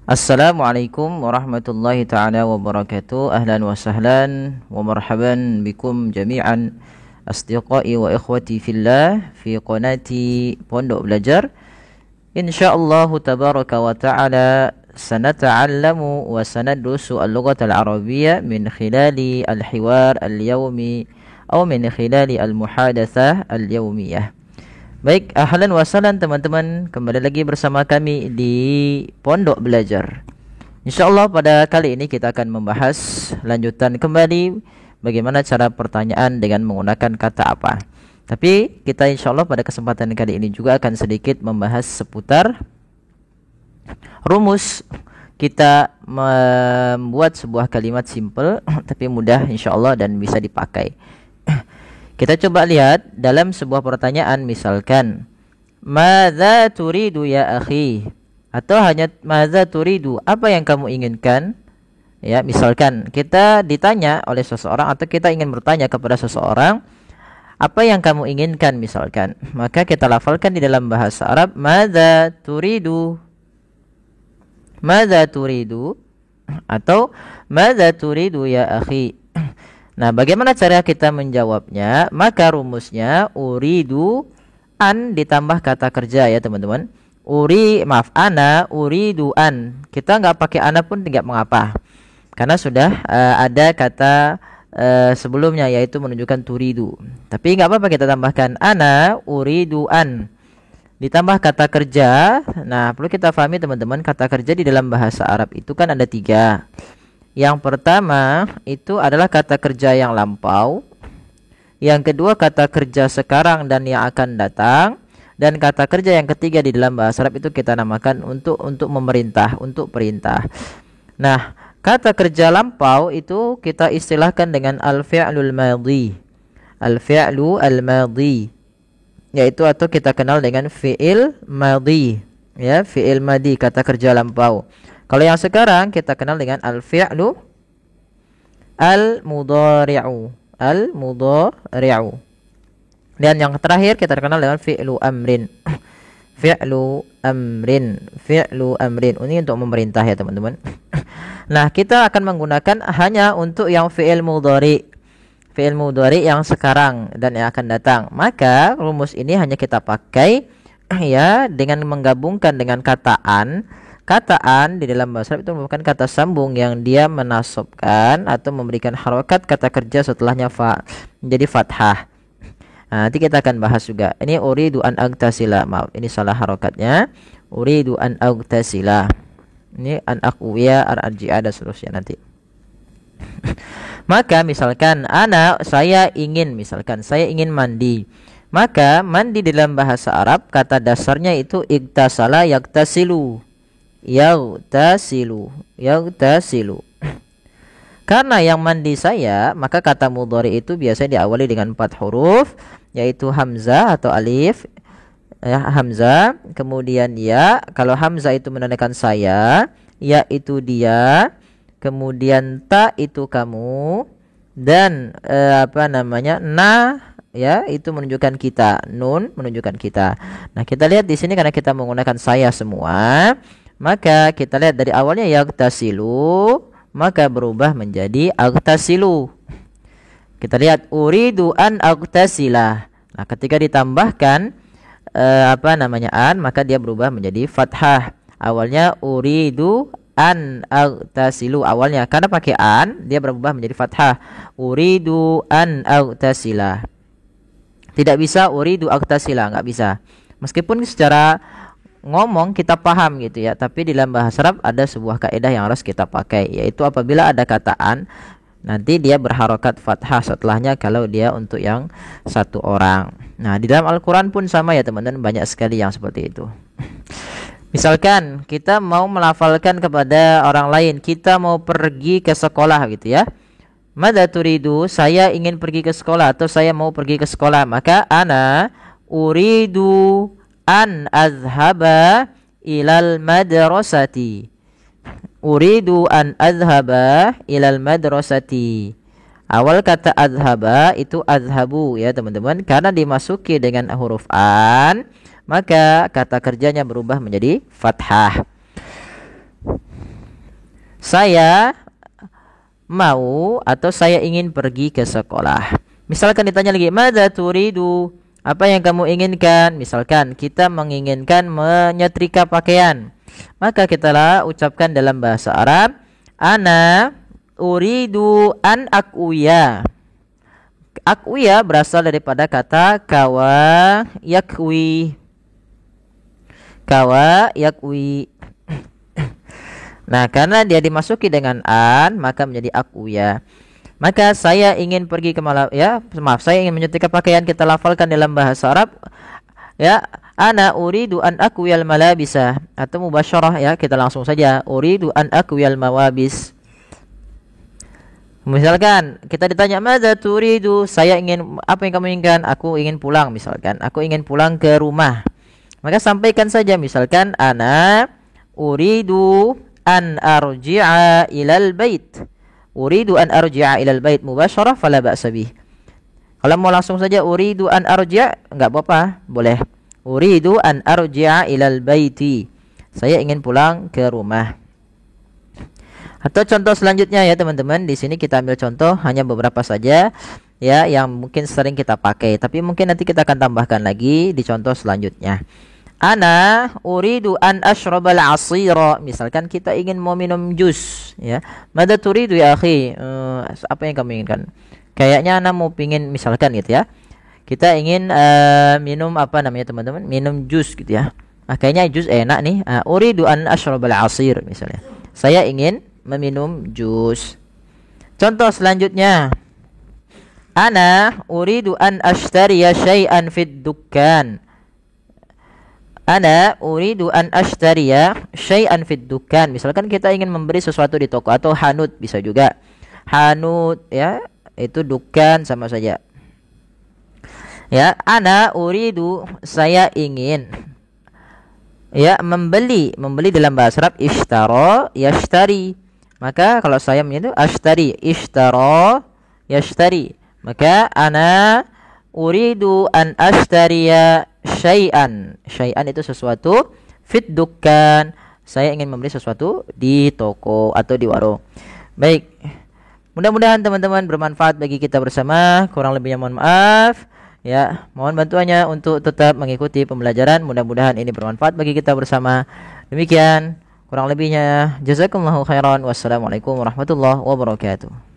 Assalamualaikum warahmatullahi ta'ala wabarakatuh. Ahlan wa sahlan wa marhaban bikum jami'an asdiqai wa ikhwati fillah fi qanati Pondok Belajar. Insyaallah tabaraka wa ta'ala sanata'allamu wa sanadrusu al-lughata al-arabiyyah min khilali al-hiwar al-yawmi aw min khilali al-muhadatsah al-yawmiyah. Baik, ahlan wa sahlan teman-teman, kembali lagi bersama kami di Pondok Belajar. InsyaAllah pada kali ini kita akan membahas lanjutan kembali bagaimana cara pertanyaan dengan menggunakan kata apa. Tapi kita insyaallah pada kesempatan kali ini juga akan sedikit membahas seputar rumus. Kita membuat sebuah kalimat simple tapi mudah insyaallah dan bisa dipakai. Kita coba lihat dalam sebuah pertanyaan, misalkan madza turidu ya akhi, atau hanya madza turidu, apa yang kamu inginkan? Ya, misalkan kita ditanya oleh seseorang atau kita ingin bertanya kepada seseorang, apa yang kamu inginkan misalkan, maka kita lafalkan di dalam bahasa Arab madza turidu. Madza turidu atau madza turidu ya akhi. Nah, bagaimana cara kita menjawabnya? Maka rumusnya uridu an ditambah kata kerja ya teman-teman. Ana uridu an. Kita nggak pakai ana pun tidak mengapa, karena sudah ada kata sebelumnya yaitu menunjukkan turidu. Tapi nggak apa-apa kita tambahkan ana uridu an ditambah kata kerja. Nah, perlu kita pahami teman-teman, kata kerja di dalam bahasa Arab itu kan ada 3. Yang pertama itu adalah kata kerja yang lampau. Yang kedua kata kerja sekarang dan yang akan datang. Dan kata kerja yang ketiga di dalam bahasa Arab itu kita namakan untuk memerintah, untuk perintah. Nah, kata kerja lampau itu kita istilahkan dengan al-fi'lul madhi. Al-fi'lu al-madhi, yaitu atau kita kenal dengan fi'il madhi. Ya, fi'il madhi, kata kerja lampau. Kalau yang sekarang kita kenal dengan al-fi'lu al-mudhari'u. Al-mudhari'u. Dan yang terakhir kita kenal dengan fi'lu amrin. Fi'lu amrin. Fi'lu amrin. Ini untuk memerintah ya teman-teman. Nah, kita akan menggunakan hanya untuk yang fi'il mudhari'. Fi'il mudhari' yang sekarang dan yang akan datang. Maka rumus ini hanya kita pakai ya dengan menggabungkan dengan kata an. Kata an di dalam bahasa Arab itu merupakan kata sambung yang dia menasobkan atau memberikan harokat kata kerja setelahnya menjadi fathah. Nah, nanti kita akan bahas juga. Ini uridu an agtasila. Maaf, ini salah harokatnya. Uridu an agtasila. Ini an aqwiya ar-arji'a dan seterusnya nanti. Maka misalkan saya ingin mandi. Maka mandi dalam bahasa Arab kata dasarnya itu igtasala yaktasilu. Yagtasilu. Karena yang mandi saya, maka kata mudhari itu biasanya diawali dengan 4 huruf, yaitu hamzah atau alif ya, hamzah, kemudian ya, kalau hamzah itu menandakan saya, ya itu dia, kemudian ta itu kamu, dan na ya itu menunjukkan kita, nun menunjukkan kita. Nah, kita lihat di sini karena kita menggunakan saya semua, maka kita lihat dari awalnya yagtasilu, maka berubah menjadi agtasilu. Kita lihat uridu an agtasila. Nah, ketika ditambahkan an, maka dia berubah menjadi fathah. Awalnya uridu an agtasilu awalnya, karena pakai an dia berubah menjadi fathah. Uridu an agtasila. Tidak bisa uridu agtasila, nggak bisa. Meskipun secara ngomong kita paham gitu ya, tapi di dalam bahasa Arab ada sebuah kaidah yang harus kita pakai, yaitu apabila ada kataan nanti dia berharokat fathah setelahnya kalau dia untuk yang satu orang. Nah, di dalam Al-Quran pun sama ya teman-teman, banyak sekali yang seperti itu. Misalkan kita mau melafalkan kepada orang lain, kita mau pergi ke sekolah gitu ya, madza turidu, saya ingin pergi ke sekolah atau saya mau pergi ke sekolah, maka ana uridu an azhaba ilal madrasati. Uridu an azhaba ilal madrasati. Awal kata azhaba itu azhabu ya teman-teman, karena dimasuki dengan huruf an, maka kata kerjanya berubah menjadi fathah. saya mau atau saya ingin pergi ke sekolah. Misalkan ditanya lagi, madza turidu? Apa yang kamu inginkan? Misalkan kita menginginkan menyetrika pakaian. Maka kita ucapkan dalam bahasa Arab, ana uridu an akwiya. Akwiya berasal daripada kata kawa yakwi. Kawa yakwi. Nah, karena dia dimasuki dengan an, maka menjadi akwiya. Maka saya ingin pergi ke saya ingin menyetrika pakaian, kita lafalkan dalam bahasa Arab, ya, ana uridu an akwiyal malabisa, atau mubasyarah, ya, kita langsung saja uridu an akwiyal mawabis. Misalkan kita ditanya madza turidu, saya ingin, apa yang kamu inginkan? Aku ingin pulang, misalkan aku ingin pulang ke rumah. Maka sampaikan saja, misalkan ana uridu an arji'a ilal bait. Uridu an arji'a ilal bait mubasyarah fala ba'sa bih. Kalau mau langsung saja uridu an arji'a, enggak apa-apa, boleh. Uridu an arji'a ilal baiti. Saya ingin pulang ke rumah. Atau contoh selanjutnya, ya teman-teman, di sini kita ambil contoh hanya beberapa saja, ya, yang mungkin sering kita pakai, tapi mungkin nanti kita akan tambahkan lagi di contoh selanjutnya. Ana uridu an ashrabal asira. Misalkan kita ingin mau minum jus, ya. Madza turidu ya akhi? Apa yang kamu inginkan? Kayaknya ana mau pingin, misalkan gitu ya. Kita ingin minum apa namanya teman-teman? Minum jus gitu ya. Kayaknya jus enak nih. Uridu an ashrabal asir misalnya. Saya ingin meminum jus. Contoh selanjutnya. Ana uridu an ashtariya syai'an fid dukkan. Ana uridu an ashtariya syai'an fid dukkan. Misalkan kita ingin memberi sesuatu di toko atau hanut bisa juga. Hanut, ya, itu dukkan sama saja. Ya, ana uridu, saya ingin, ya, membeli dalam bahasa Arab ishtara yashtari. Maka kalau saya itu ashtari, ishtara yashtari. Maka ana uridu an ashtariya syai'an. Syai'an itu sesuatu, fit dukkan, saya ingin membeli sesuatu di toko atau di warung. Baik, mudah-mudahan teman-teman bermanfaat bagi kita bersama. Kurang lebihnya mohon maaf, ya, mohon bantuannya untuk tetap mengikuti pembelajaran. Mudah-mudahan ini bermanfaat bagi kita bersama. Demikian kurang lebihnya, jazakumullahu khairan. Wassalamualaikum warahmatullahi wabarakatuh.